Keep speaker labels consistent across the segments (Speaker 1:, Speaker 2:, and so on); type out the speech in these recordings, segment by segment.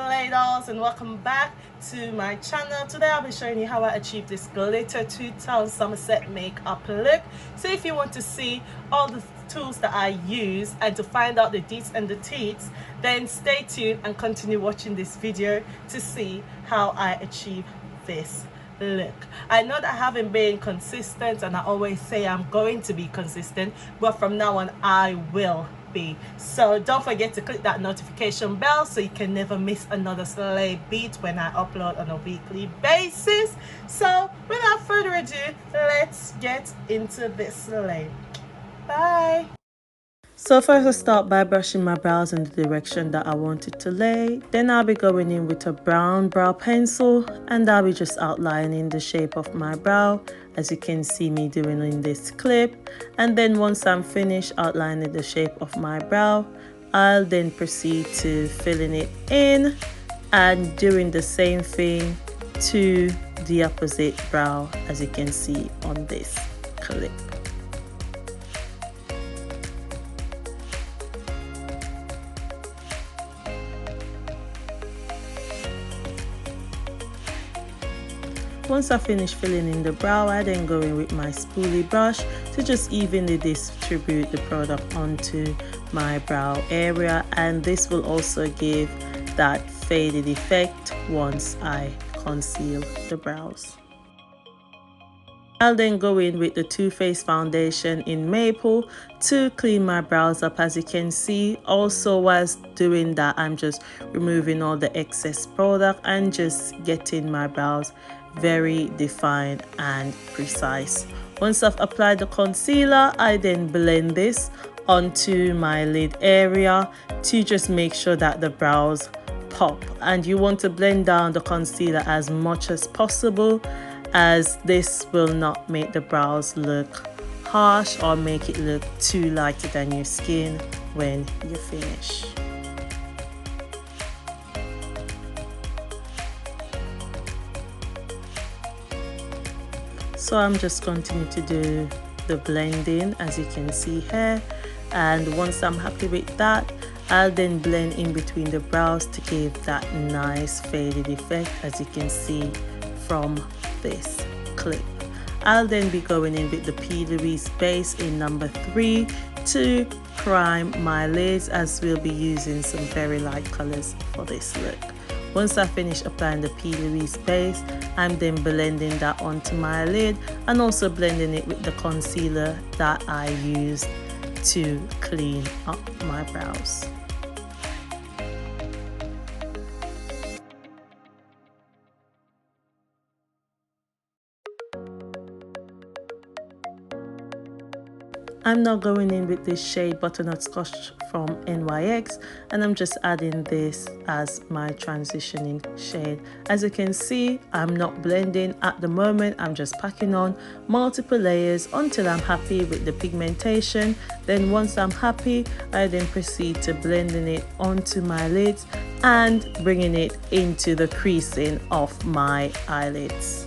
Speaker 1: Slay Dolls, and welcome back to my channel. Today I'll be showing you how I achieved this glitter two-tone Somerset makeup look. So if you want to see all the tools that I use and to find out the deets and the teats, then stay tuned and continue watching this video to see how I achieve this look. I know that I haven't been consistent, and I always say I'm going to be consistent, but from now on I will be. So don't forget to click that notification bell so you can never miss another slay beat when I upload on a weekly basis. So without further ado, let's get into this slay. Bye. So first I'll start by brushing my brows in the direction that I want it to lay. Then I'll be going in with a brown brow pencil, and I'll be just outlining the shape of my brow, as you can see me doing in this clip. And then once I'm finished outlining the shape of my brow, I'll then proceed to filling it in and doing the same thing to the opposite brow, as you can see on this clip. Once I finish filling in the brow, I then go in with my spoolie brush to just evenly distribute the product onto my brow area, and this will also give that faded effect once I conceal the brows. I'll then go in with the Too Faced foundation in Maple to clean my brows up, as you can see. Also, whilst doing that, I'm just removing all the excess product and just getting my brows very defined and precise. Once I've applied the concealer, I then blend this onto my lid area to just make sure that the brows pop. And you want to blend down the concealer as much as possible, as this will not make the brows look harsh or make it look too lighter than your skin when you finish. So I'm just continuing to do the blending, as you can see here, and once I'm happy with that, I'll then blend in between the brows to give that nice faded effect, as you can see from this clip. I'll then be going in with the Louise Base in number 3 to prime my lids, as we'll be using some very light colors for this look. Once I finish applying the Louise Base, I'm then blending that onto my lid and also blending it with the concealer that I used to clean up my brows. I'm now going in with this shade Butterscotch from NYX, and I'm just adding this as my transitioning shade. As you can see, I'm not blending at the moment. I'm just packing on multiple layers until I'm happy with the pigmentation. Then once I'm happy, I then proceed to blending it onto my lids and bringing it into the creasing of my eyelids.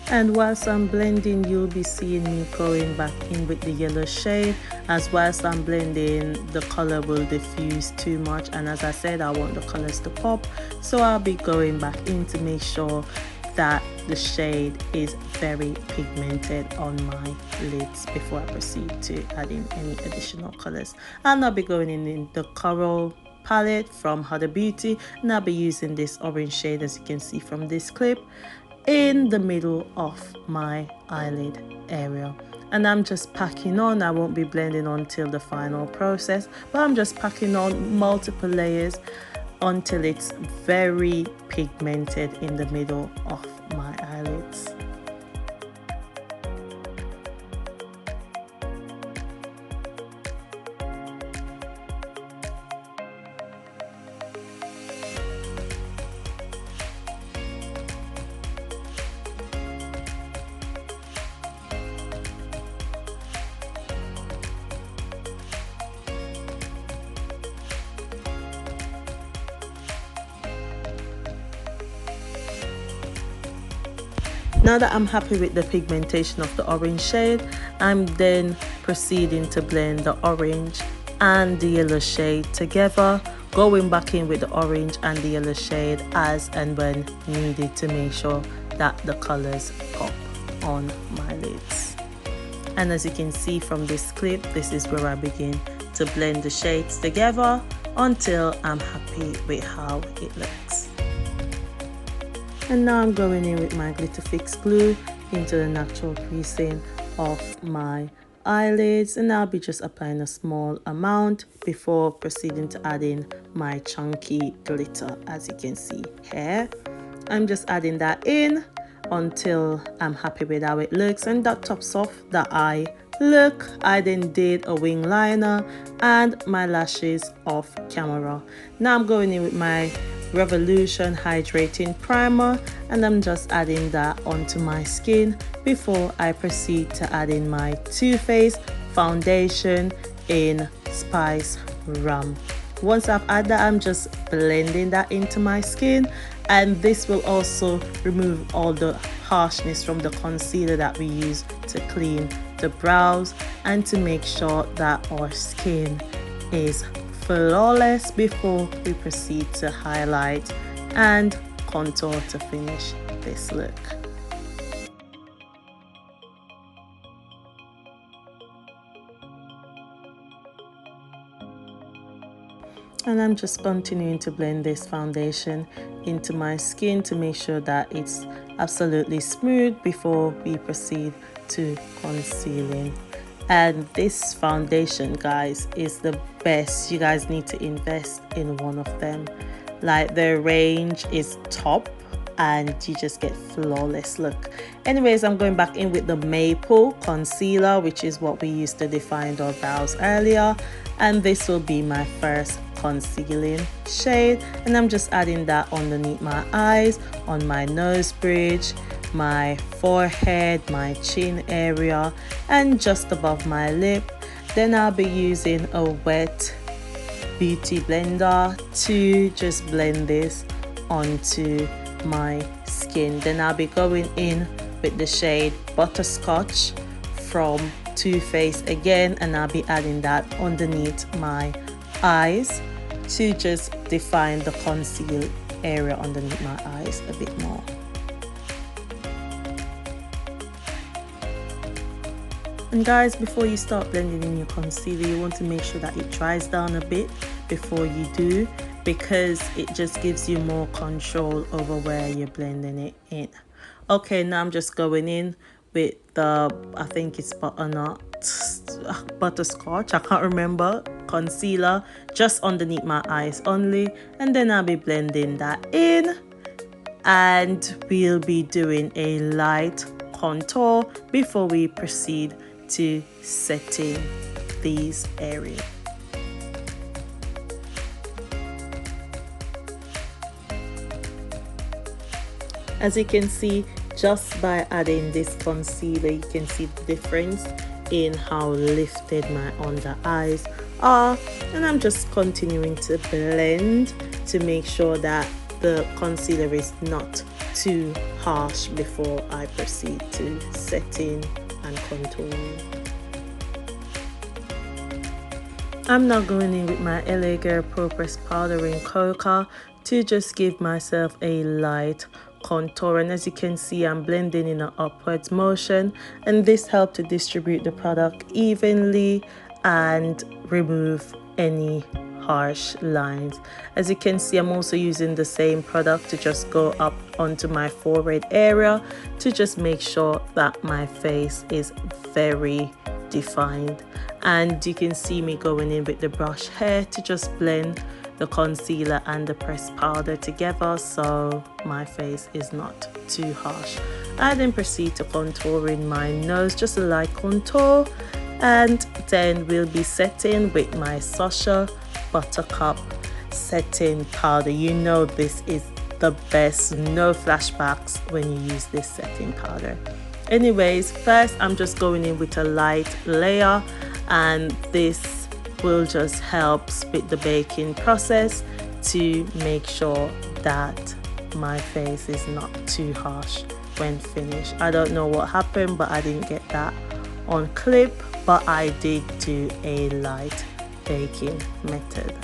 Speaker 1: And whilst I'm blending, you'll be seeing me going back in with the yellow shade, as whilst I'm blending, the color will diffuse too much, and as I said, I want the colors to pop, so I'll be going back in to make sure that the shade is very pigmented on my lids before I proceed to adding any additional colors. I'll now be going in the Coral palette from Huda Beauty, and I'll be using this orange shade, as you can see from this clip, in the middle of my eyelid area. And I'm just packing on. I won't be blending until the final process, but I'm just packing on multiple layers until it's very pigmented in the middle of my eyelids. Now that I'm happy with the pigmentation of the orange shade, I'm then proceeding to blend the orange and the yellow shade together, going back in with the orange and the yellow shade as and when needed to make sure that the colors pop on my lids. And as you can see from this clip, this is where I begin to blend the shades together until I'm happy with how it looks. And now I'm going in with my glitter fix glue into the natural creasing of my eyelids, and I'll be just applying a small amount before proceeding to add in my chunky glitter. As you can see here, I'm just adding that in until I'm happy with how it looks, and that tops off the eye look. I then did a wing liner and my lashes off camera. Now I'm going in with my Revolution hydrating primer, and I'm just adding that onto my skin before I proceed to add in my Too Faced foundation in Spice Rum. Once I've added that, I'm just blending that into my skin, and this will also remove all the harshness from the concealer that we use to clean the brows and to make sure that our skin is flawless before we proceed to highlight and contour to finish this look. And I'm just continuing to blend this foundation into my skin to make sure that it's absolutely smooth before we proceed to concealing. And this foundation, guys, is the best. You guys need to invest in one of them. Like, the range is top and you just get flawless look. Anyways, I'm going back in with the Mapel concealer, which is what we used to define our brows earlier, and this will be my first concealing shade, and I'm just adding that underneath my eyes, on my nose bridge, my forehead, my chin area, and just above my lip. Then I'll be using a wet beauty blender to just blend this onto my skin. Then I'll be going in with the shade Butterscotch from Too Faced again, and I'll be adding that underneath my eyes to just define the conceal area underneath my eyes a bit more. And guys, before you start blending in your concealer, you want to make sure that it dries down a bit before you do, because it just gives you more control over where you're blending it in. Okay, now I'm just going in with the, I think it's Butterscotch, I can't remember, concealer just underneath my eyes only, and then I'll be blending that in, and we'll be doing a light contour before we proceed to setting these areas. As you can see, just by adding this concealer, you can see the difference in how lifted my under eyes are, and I'm just continuing to blend to make sure that the concealer is not too harsh before I proceed to setting and contouring. I'm now going in with my LA Girl Pro Press Powder in Cocoa to just give myself a light contour, and as you can see, I'm blending in an upwards motion, and this helps to distribute the product evenly and remove any harsh lines. As you can see, I'm also using the same product to just go up onto my forehead area to just make sure that my face is very defined. And you can see me going in with the brush hair to just blend the concealer and the pressed powder together so my face is not too harsh. I then proceed to contouring my nose, just a light contour, and then we'll be setting with my Sacha Buttercup setting powder. You know this is the best, no flashbacks when you use this setting powder. Anyways, first I'm just going in with a light layer, and this will just help speed the baking process to make sure that my face is not too harsh when finished. I don't know what happened, but I didn't get that on clip, but I did do a light baking method.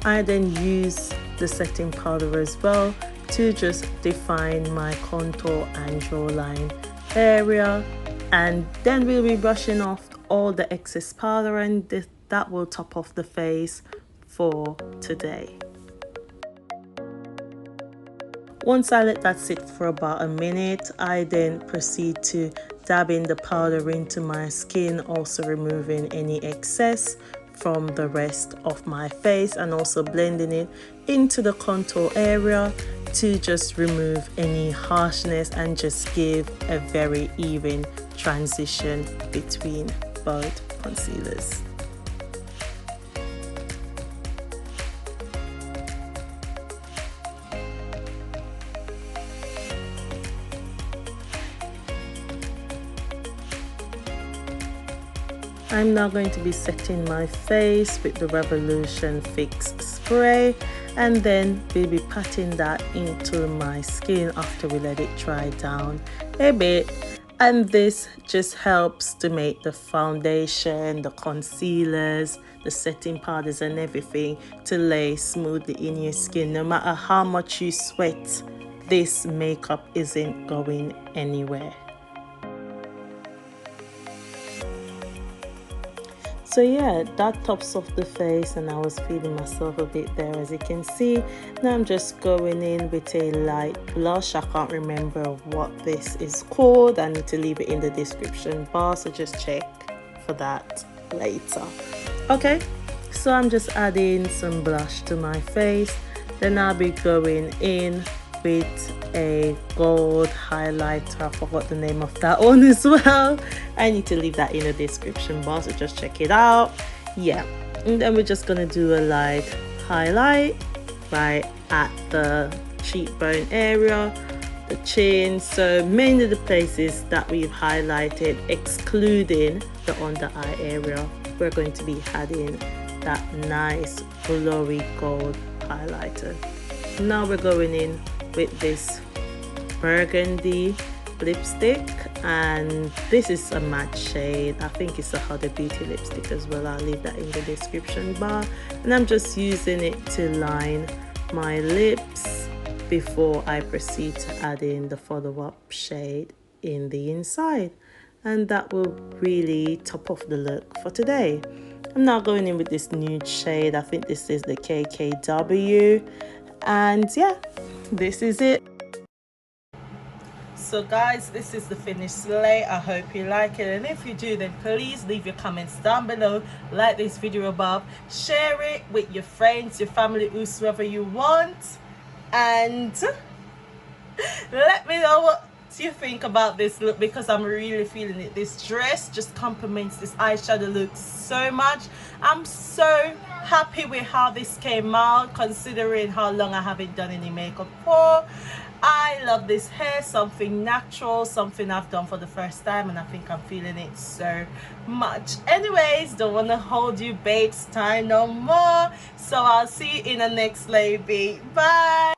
Speaker 1: I then use the setting powder as well to just define my contour and jawline area, and then we'll be brushing off all the excess powder, and that will top off the face for today. Once I let that sit for about a minute, I then proceed to dab in the powder into my skin, also removing any excess from the rest of my face, and also blending it into the contour area to just remove any harshness and just give a very even transition between both concealers. I'm now going to be setting my face with the Revolution Fix spray, and then we'll be patting that into my skin after we let it dry down a bit. And this just helps to make the foundation, the concealers, the setting powders and everything to lay smoothly in your skin. No matter how much you sweat, this makeup isn't going anywhere. So yeah, that tops off the face, and I was feeling myself a bit there, as you can see. Now I'm just going in with a light blush. I can't remember what this is called. I need to leave it in the description bar, so just check for that later. Okay, so I'm just adding some blush to my face. Then I'll be going in with a gold highlighter. I forgot the name of that one as well. I need to leave that in the description box, so just check it out. Yeah, and then we're just gonna do a light highlight right at the cheekbone area, the chin, so mainly the places that we've highlighted, excluding the under eye area. We're going to be adding that nice glowy gold highlighter. Now we're going in with this burgundy lipstick, and this is a matte shade. I think it's a Huda Beauty lipstick as well. I'll leave that in the description bar, and I'm just using it to line my lips before I proceed to add in the follow-up shade in the inside, and that will really top off the look for today. I'm now going in with this nude shade. I think this is the KKW, and yeah, this is it. So guys, this is the finished slay. I hope you like it, and if you do, then please leave your comments down below, like this video above, share it with your friends, your family, whoever you want, and let me know what you think about this look, because I'm really feeling it. This dress just complements this eyeshadow look so much. I'm so happy with how this came out, considering how long I haven't done any makeup for. I love this hair, something natural, something I've done for the first time, and I think I'm feeling it so much. Anyways, don't want to hold you babes time no more, so I'll see you in the next lady. Bye.